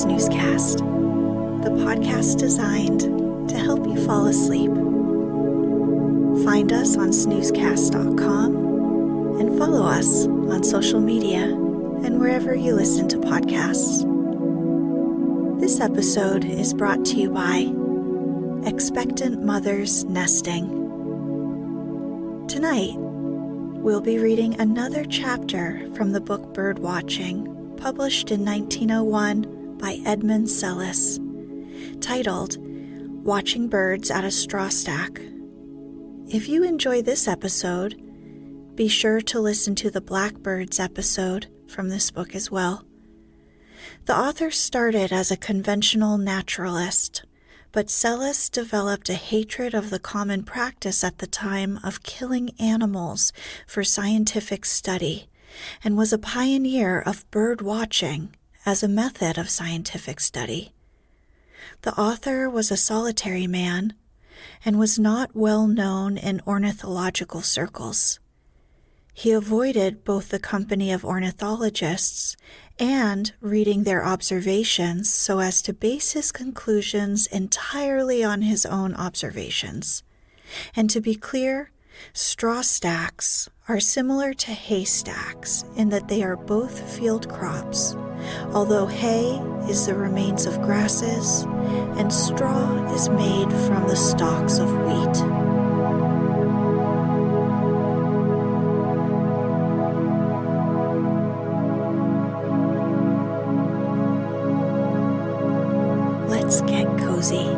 Snoozecast, the podcast designed to help you fall asleep. Find us on snoozecast.com and follow us on social media and wherever you listen to podcasts. This episode is brought to you by Expectant Mothers Nesting. Tonight, we'll be reading another chapter from the book Birdwatching, published in 1901 by Edmund Sellis, titled Watching Birds at a Straw Stack. If you enjoy this episode, be sure to listen to the Blackbirds episode from this book as well. The author started as a conventional naturalist, but Sellis developed a hatred of the common practice at the time of killing animals for scientific study, and was a pioneer of bird watching as a method of scientific study. The author was a solitary man and was not well known in ornithological circles. He avoided both the company of ornithologists and reading their observations so as to base his conclusions entirely on his own observations. And to be clear, straw stacks are similar to haystacks in that they are both field crops, although hay is the remains of grasses and straw is made from the stalks of wheat. Let's get cozy.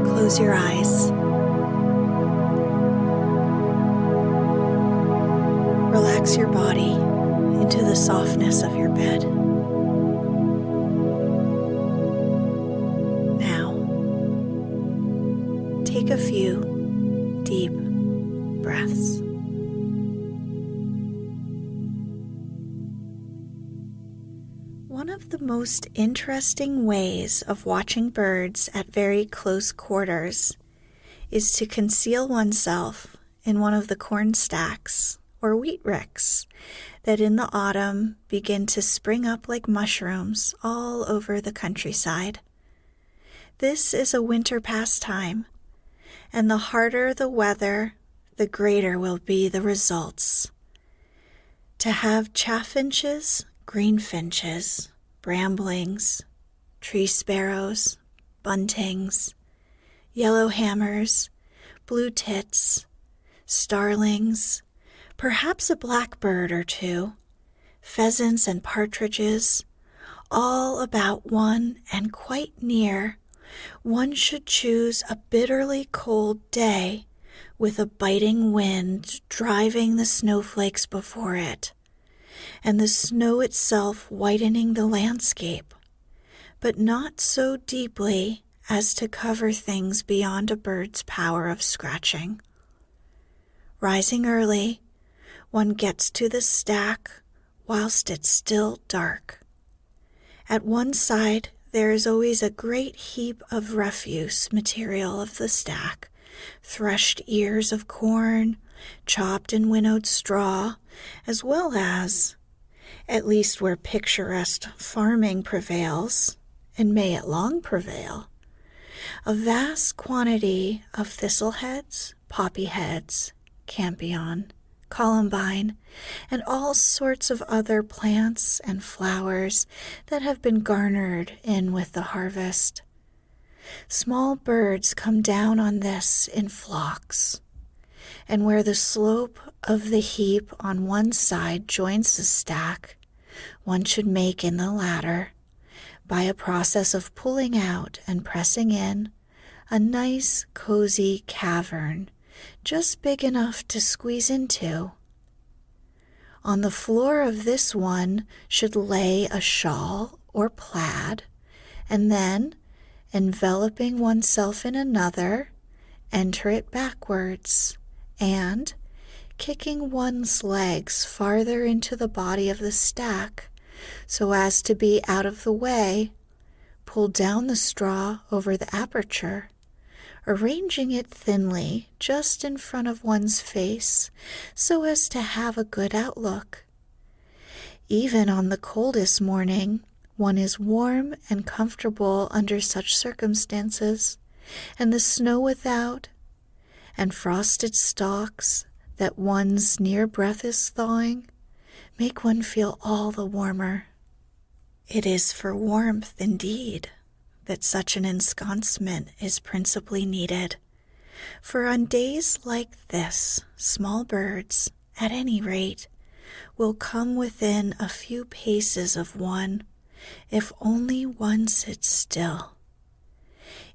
Close your eyes. Relax your body into the softness of your bed. Now, take a few deep breaths. One of the most interesting ways of watching birds at very close quarters is to conceal oneself in one of the corn stacks or wheat ricks that in the autumn begin to spring up like mushrooms all over the countryside. This is a winter pastime, and the harder the weather, the greater will be the results. To have chaffinches, greenfinches, bramblings, tree sparrows, buntings, yellowhammers, blue tits, starlings, perhaps a blackbird or two, pheasants and partridges, all about one and quite near, one should choose a bitterly cold day with a biting wind driving the snowflakes before it, and the snow itself whitening the landscape, but not so deeply as to cover things beyond a bird's power of scratching. Rising early, one gets to the stack whilst it's still dark. At one side, there is always a great heap of refuse material of the stack, threshed ears of corn, chopped and winnowed straw, as well as, at least where picturesque farming prevails, and may it long prevail, a vast quantity of thistleheads, poppyheads, campion, columbine, and all sorts of other plants and flowers that have been garnered in with the harvest. Small birds come down on this in flocks, and where the slope of the heap on one side joins the stack, one should make in the latter, by a process of pulling out and pressing in, a nice cozy cavern just big enough to squeeze into. On the floor of this one should lay a shawl or plaid, and then, enveloping oneself in another, enter it backwards, and, kicking one's legs farther into the body of the stack so as to be out of the way, pull down the straw over the aperture, arranging it thinly just in front of one's face so as to have a good outlook. Even on the coldest morning, one is warm and comfortable under such circumstances, and the snow without, and frosted stalks that one's near breath is thawing, make one feel all the warmer. It is for warmth, indeed, that such an ensconcement is principally needed, for on days like this, small birds, at any rate, will come within a few paces of one, if only one sits still.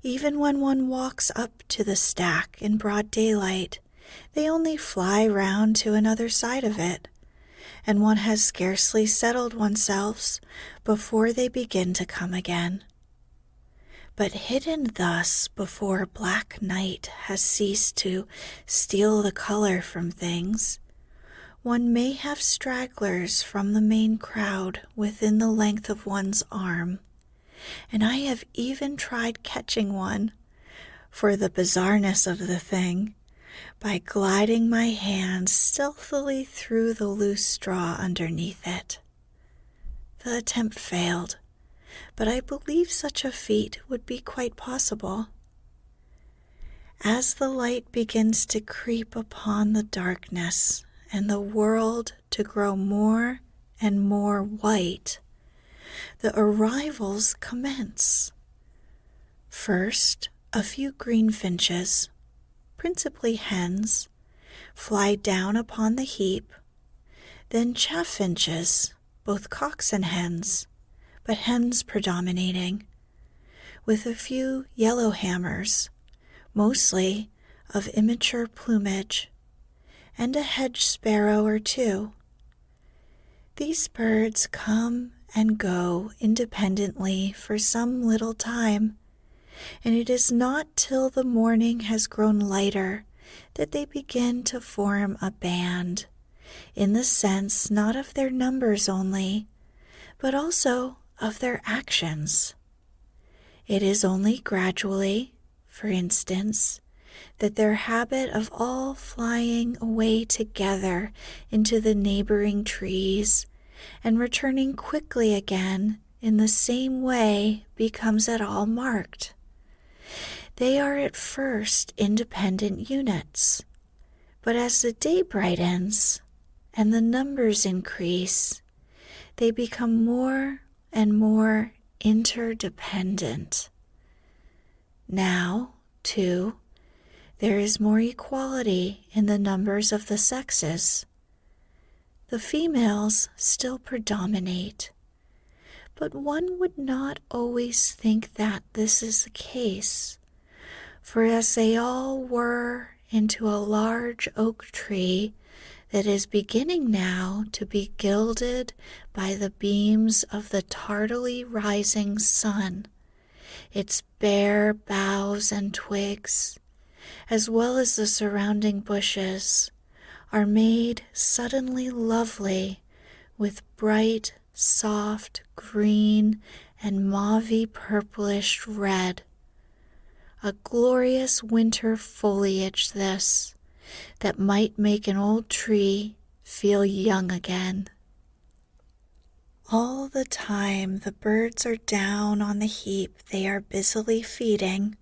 Even when one walks up to the stack in broad daylight, they only fly round to another side of it, and one has scarcely settled oneself before they begin to come again. But hidden thus before black night has ceased to steal the color from things, one may have stragglers from the main crowd within the length of one's arm, and I have even tried catching one, for the bizarreness of the thing, by gliding my hand stealthily through the loose straw underneath it. The attempt failed, but I believe such a feat would be quite possible. As the light begins to creep upon the darkness and the world to grow more and more white, the arrivals commence. First, a few greenfinches, principally hens, fly down upon the heap, then chaffinches, both cocks and hens, but hens predominating, with a few yellowhammers, mostly of immature plumage, and a hedge sparrow or two. These birds come and go independently for some little time, and it is not till the morning has grown lighter that they begin to form a band, in the sense not of their numbers only, but also of their actions. It is only gradually, for instance, that their habit of all flying away together into the neighboring trees and returning quickly again in the same way becomes at all marked. They are at first independent units, but as the day brightens and the numbers increase, they become more and more interdependent. Now, too, there is more equality in the numbers of the sexes. The females still predominate, but one would not always think that this is the case, for as they all whir into a large oak tree that is beginning now to be gilded by the beams of the tardily rising sun, its bare boughs and twigs, as well as the surrounding bushes, are made suddenly lovely with bright, soft green and mauvey purplish red. A glorious winter foliage this, that might make an old tree feel young again. All the time the birds are down on the heap they are busily feeding,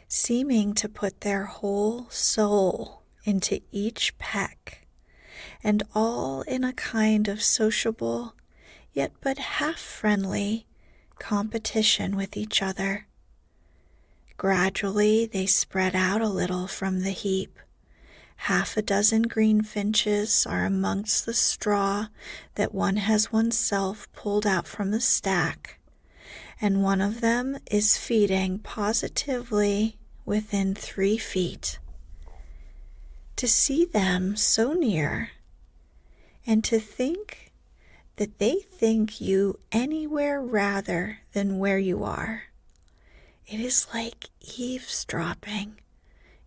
seeming to put their whole soul into each peck, and all in a kind of sociable, yet but half-friendly, competition with each other. Gradually they spread out a little from the heap. Half a dozen greenfinches are amongst the straw that one has oneself pulled out from the stack, and one of them is feeding positively within 3 feet. To see them so near, And to think that they think you anywhere rather than where you are. It is like eavesdropping.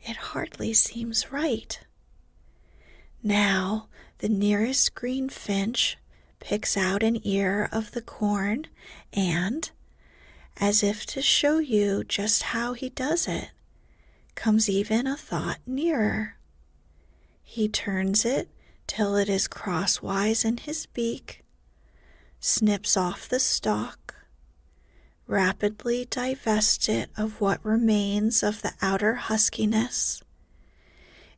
It hardly seems right. Now, the nearest greenfinch picks out an ear of the corn and, as if to show you just how he does it, comes even a thought nearer. He turns it till it is crosswise in his beak, snips off the stalk, rapidly divests it of what remains of the outer huskiness,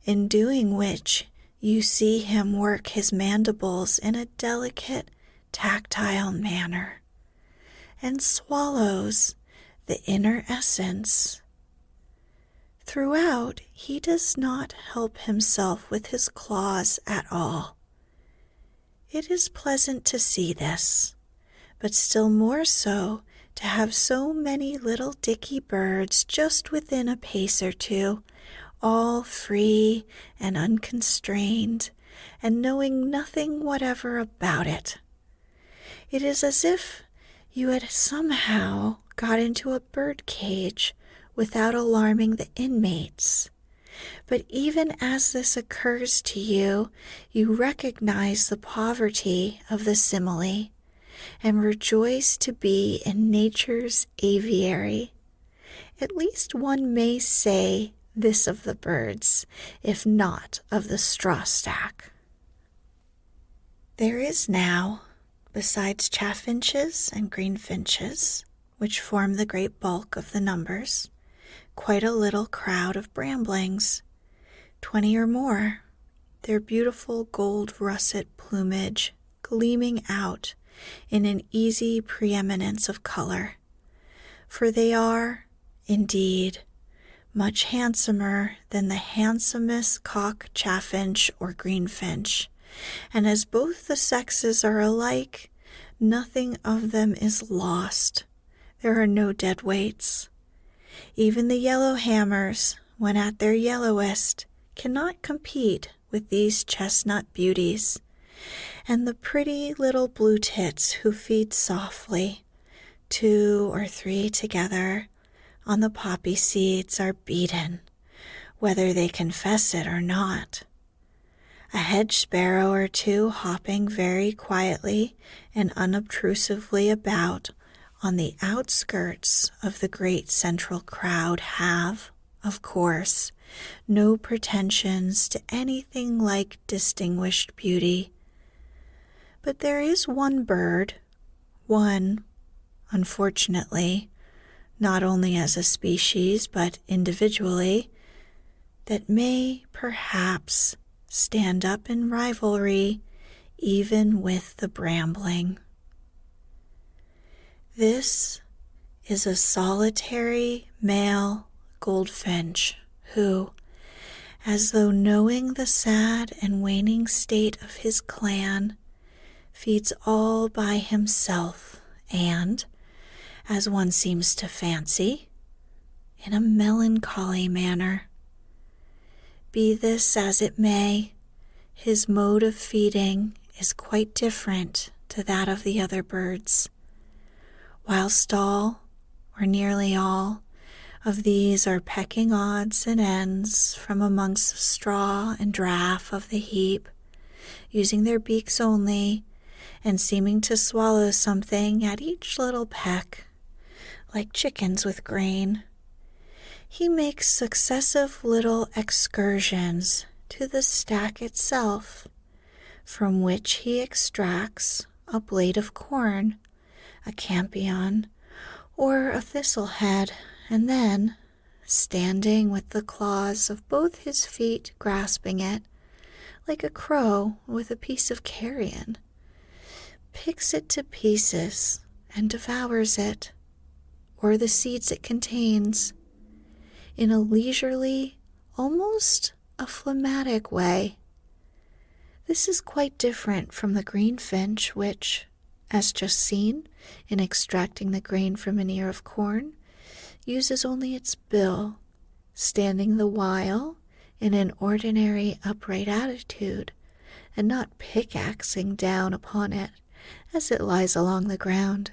in doing which you see him work his mandibles in a delicate, tactile manner, and swallows the inner essence. Throughout, he does not help himself with his claws at all. It is pleasant to see this, but still more so to have so many little dicky birds just within a pace or two, all free and unconstrained, and knowing nothing whatever about it. It is as if you had somehow got into a bird cage without alarming the inmates. But even as this occurs to you, you recognize the poverty of the simile, and rejoice to be in nature's aviary. At least one may say this of the birds, if not of the straw stack. There is now, besides chaffinches and greenfinches, which form the great bulk of the numbers, quite a little crowd of bramblings, 20 or more, their beautiful gold russet plumage gleaming out in an easy preeminence of color, for they are, indeed, much handsomer than the handsomest cock chaffinch or greenfinch, and as both the sexes are alike, nothing of them is lost. There are no dead weights. Even the yellow hammers, when at their yellowest, cannot compete with these chestnut beauties, and the pretty little blue tits who feed softly, 2 or 3 together, on the poppy seeds are beaten, whether they confess it or not. A hedge sparrow or 2 hopping very quietly and unobtrusively about on the outskirts of the great central crowd have, of course, no pretensions to anything like distinguished beauty. But there is one bird, one, unfortunately, not only as a species but individually, that may perhaps stand up in rivalry even with the brambling. This is a solitary male goldfinch who, as though knowing the sad and waning state of his clan, feeds all by himself and, as one seems to fancy, in a melancholy manner. Be this as it may, his mode of feeding is quite different to that of the other birds. Whilst all, or nearly all, of these are pecking odds and ends from amongst the straw and draff of the heap, using their beaks only, and seeming to swallow something at each little peck, like chickens with grain. He makes successive little excursions to the stack itself, from which he extracts a blade of corn, a campion, or a thistlehead, and then, standing with the claws of both his feet grasping it, like a crow with a piece of carrion, picks it to pieces and devours it, or the seeds it contains, in a leisurely, almost a phlegmatic way. This is quite different from the greenfinch, which, as just seen, in extracting the grain from an ear of corn, uses only its bill, standing the while in an ordinary upright attitude, and not pickaxing down upon it as it lies along the ground.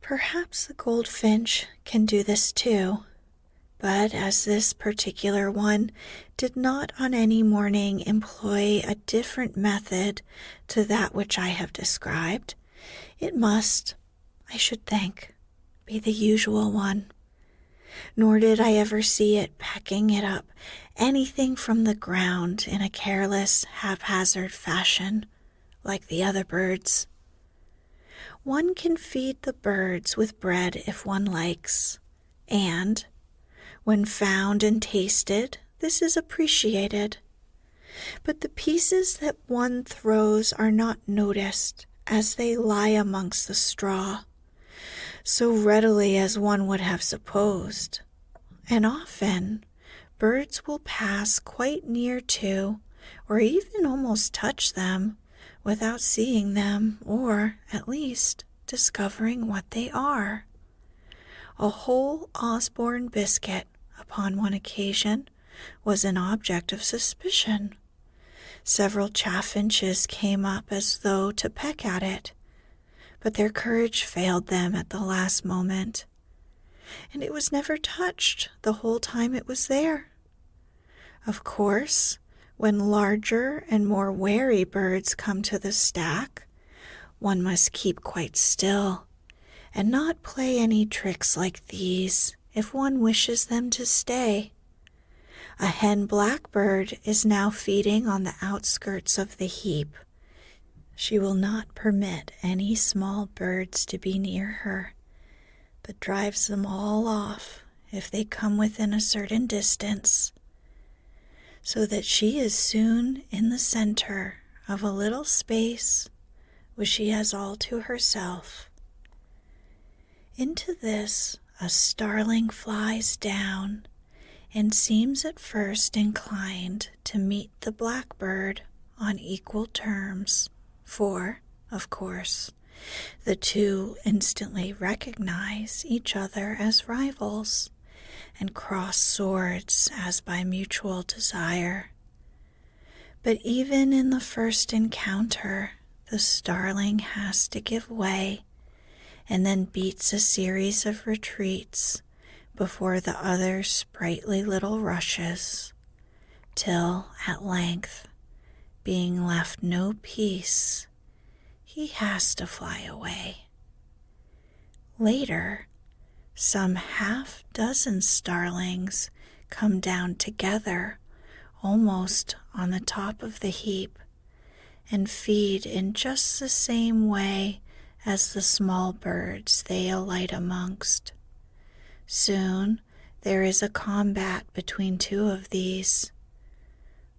Perhaps the goldfinch can do this too, but as this particular one did not on any morning employ a different method to that which I have described, it must, I should think, be the usual one. Nor did I ever see it pecking it up anything from the ground in a careless, haphazard fashion, like the other birds. One can feed the birds with bread if one likes, and, when found and tasted, this is appreciated. But the pieces that one throws are not noticed as they lie amongst the straw, so readily as one would have supposed, and often birds will pass quite near to, or even almost touch them, without seeing them, or, at least, discovering what they are. A whole Osborne biscuit, upon one occasion, was an object of suspicion. Several chaffinches came up as though to peck at it, but their courage failed them at the last moment, and it was never touched the whole time it was there. Of course, when larger and more wary birds come to the stack, one must keep quite still and not play any tricks like these if one wishes them to stay. A hen blackbird is now feeding on the outskirts of the heap. She will not permit any small birds to be near her, but drives them all off if they come within a certain distance, so that she is soon in the center of a little space which she has all to herself. Into this a starling flies down and seems at first inclined to meet the blackbird on equal terms, for, of course, the two instantly recognize each other as rivals and cross swords as by mutual desire. But even in the first encounter, the starling has to give way and then beats a series of retreats before the other's sprightly little rushes, till at length, being left no peace, he has to fly away. Later, some half-dozen starlings come down together almost on the top of the heap and feed in just the same way as the small birds they alight amongst. Soon there is a combat between two of these.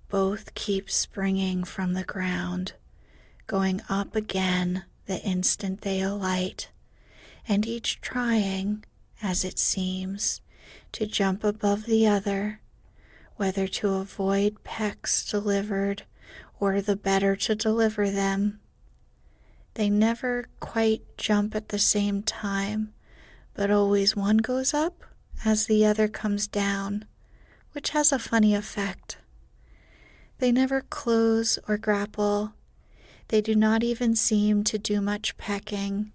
Both keep springing from the ground, going up again the instant they alight, and each trying, as it seems, to jump above the other, whether to avoid pecks delivered or the better to deliver them. They never quite jump at the same time, but always one goes up as the other comes down, which has a funny effect. They never close or grapple. They do not even seem to do much pecking.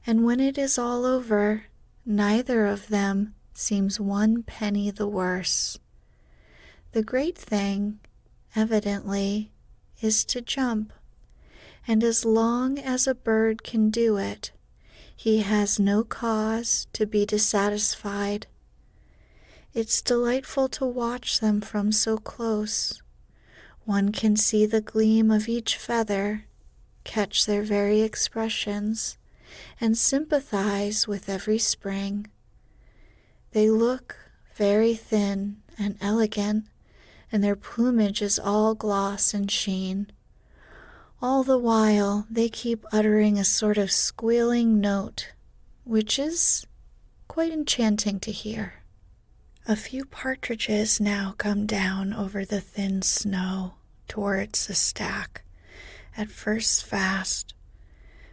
And when it is all over, neither of them seems one penny the worse. The great thing, evidently, is to jump, and as long as a bird can do it, he has no cause to be dissatisfied. It's delightful to watch them from so close. One can see the gleam of each feather, catch their very expressions, and sympathize with every spring. They look very thin and elegant, and their plumage is all gloss and sheen. All the while they keep uttering a sort of squealing note, which is quite enchanting to hear. A few partridges now come down over the thin snow towards the stack, at first fast,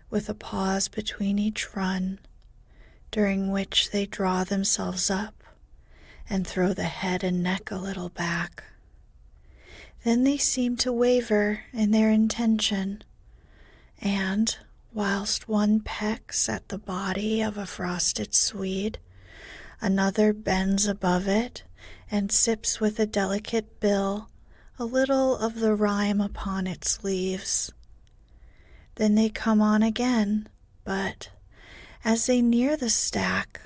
with a pause between each run, during which they draw themselves up and throw the head and neck a little back. Then they seem to waver in their intention, and, whilst one pecks at the body of a frosted swede, another bends above it and sips with a delicate bill a little of the rime upon its leaves. Then they come on again, but as they near the stack,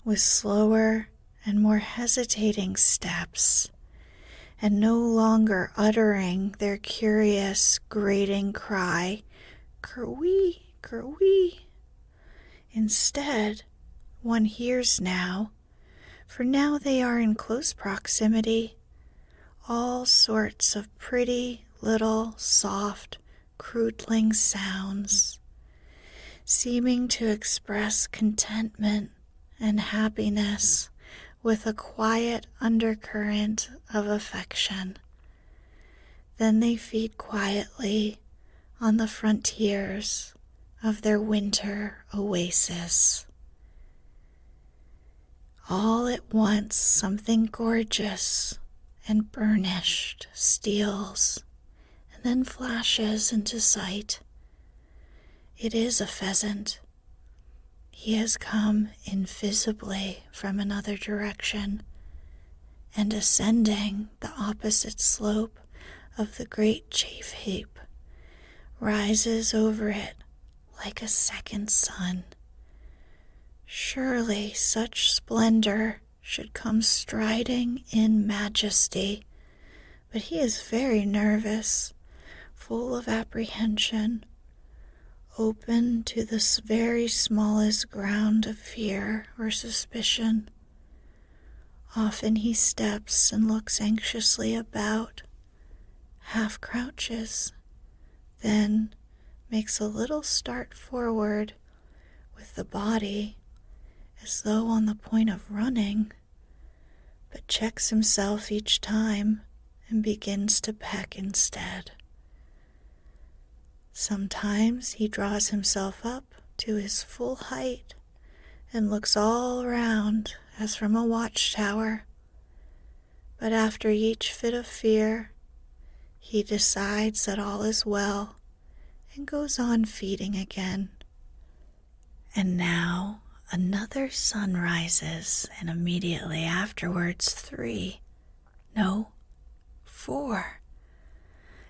with slower and more hesitating steps, and no longer uttering their curious, grating cry, "Kerwee, kerwee." Instead, one hears now, for now they are in close proximity, all sorts of pretty little soft, crudling sounds, seeming to express contentment and happiness with a quiet undercurrent of affection. Then they feed quietly on the frontiers of their winter oasis. All at once something gorgeous and burnished steals and then flashes into sight. It is a pheasant. He has come invisibly from another direction, and ascending the opposite slope of the great chaff heap, rises over it like a second sun. Surely such splendor should come striding in majesty, but he is very nervous, full of apprehension, open to the very smallest ground of fear or suspicion. Often he steps and looks anxiously about, half crouches, then makes a little start forward with the body as though on the point of running, but checks himself each time and begins to peck instead. Sometimes he draws himself up to his full height and looks all around as from a watchtower, but after each fit of fear, he decides that all is well and goes on feeding again. And now another sun rises, and immediately afterwards 3, no, 4,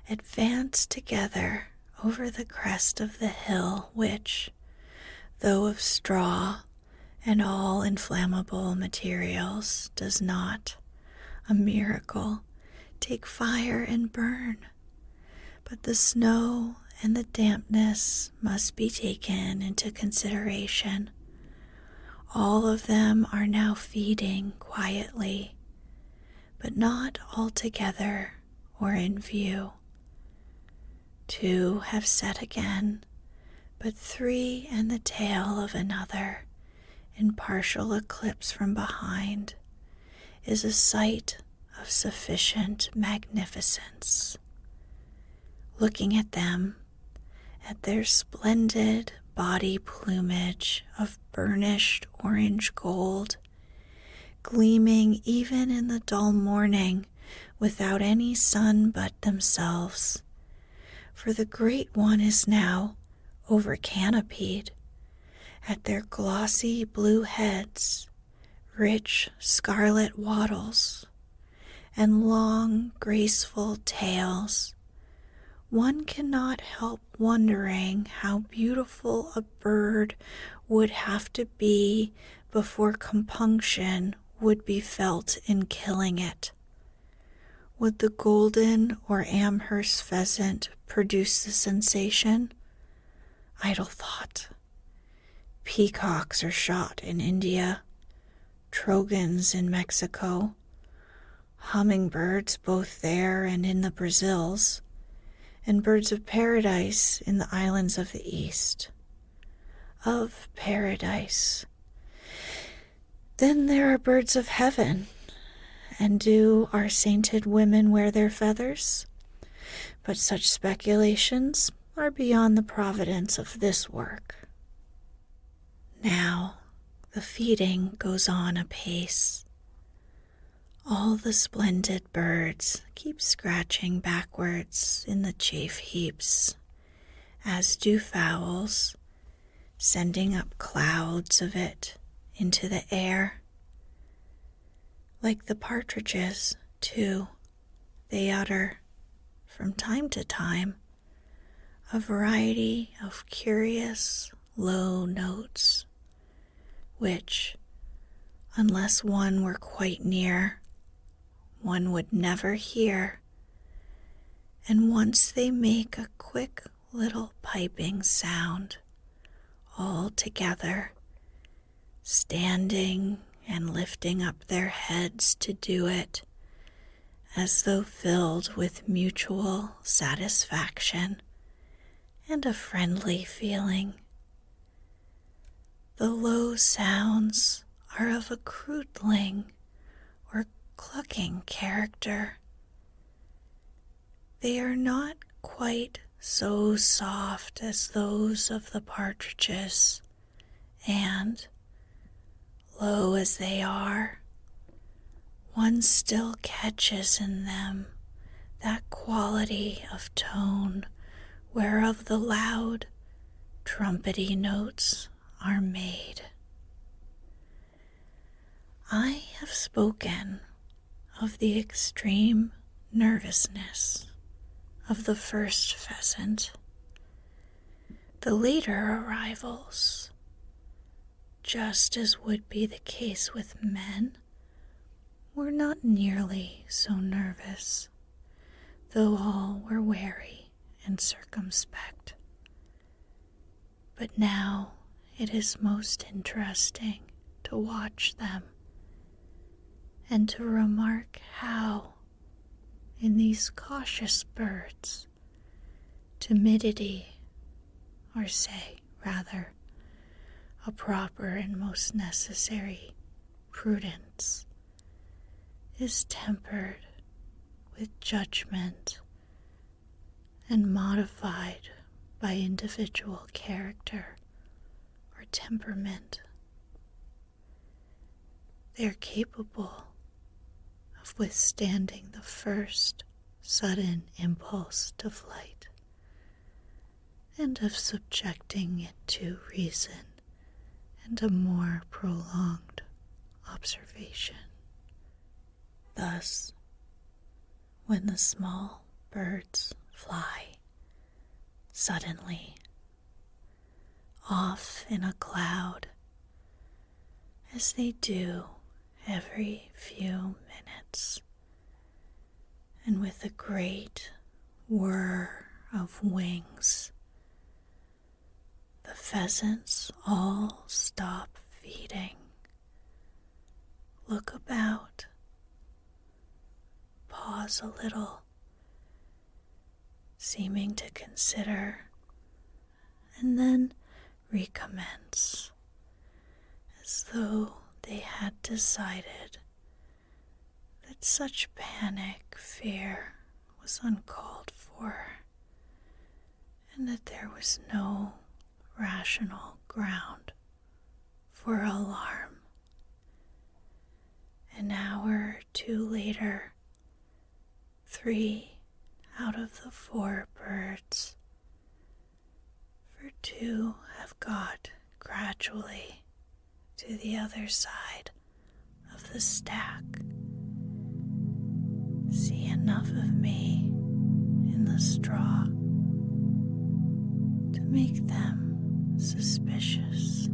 advance together over the crest of the hill which, though of straw and all inflammable materials, does not, a miracle, take fire and burn, but the snow and the dampness must be taken into consideration. All of them are now feeding quietly, but not altogether or in view. 2 have set again, but 3 and the tail of another, in partial eclipse from behind, is a sight of sufficient magnificence. Looking at them, at their splendid body plumage of burnished orange gold, gleaming even in the dull morning without any sun but themselves, for the great one is now over-canopied, at their glossy blue heads, rich scarlet wattles, and long graceful tails, one cannot help wondering how beautiful a bird would have to be before compunction would be felt in killing it. Would the golden or Amherst pheasant produce the sensation? Idle thought. Peacocks are shot in India, trogons in Mexico, hummingbirds both there and in the Brazils, and birds of paradise in the islands of the East. Of paradise. Then there are birds of heaven. And do our sainted women wear their feathers? But such speculations are beyond the providence of this work. Now the feeding goes on apace. All the splendid birds keep scratching backwards in the chaff heaps, as do fowls, sending up clouds of it into the air. Like the partridges, too, they utter, from time to time, a variety of curious low notes, which, unless one were quite near, one would never hear, and once they make a quick little piping sound all together, standing and lifting up their heads to do it, as though filled with mutual satisfaction and a friendly feeling. The low sounds are of a crooning or clucking character. They are not quite so soft as those of the partridges, and, low as they are, one still catches in them that quality of tone whereof the loud, trumpety notes are made. I have spoken of the extreme nervousness of the first pheasant. The later arrivals, just as would be the case with men, were not nearly so nervous, though all were wary and circumspect. But now it is most interesting to watch them, and to remark how, in these cautious birds, timidity, or say, rather, a proper and most necessary prudence, is tempered with judgment and modified by individual character or temperament. They are capable of withstanding the first sudden impulse to flight, and of subjecting it to reason and a more prolonged observation. Thus, when the small birds fly suddenly off in a cloud, as they do every few minutes, and with a great whir of wings, the pheasants all stop feeding, look about, pause a little, seeming to consider, and then recommence, as though they had decided that such panic fear was uncalled for, and that there was no rational ground for alarm. An hour or two later, 3 out of the 4 birds, for 2 have got gradually to the other side of the stack, see enough of me in the straw to make them suspicious.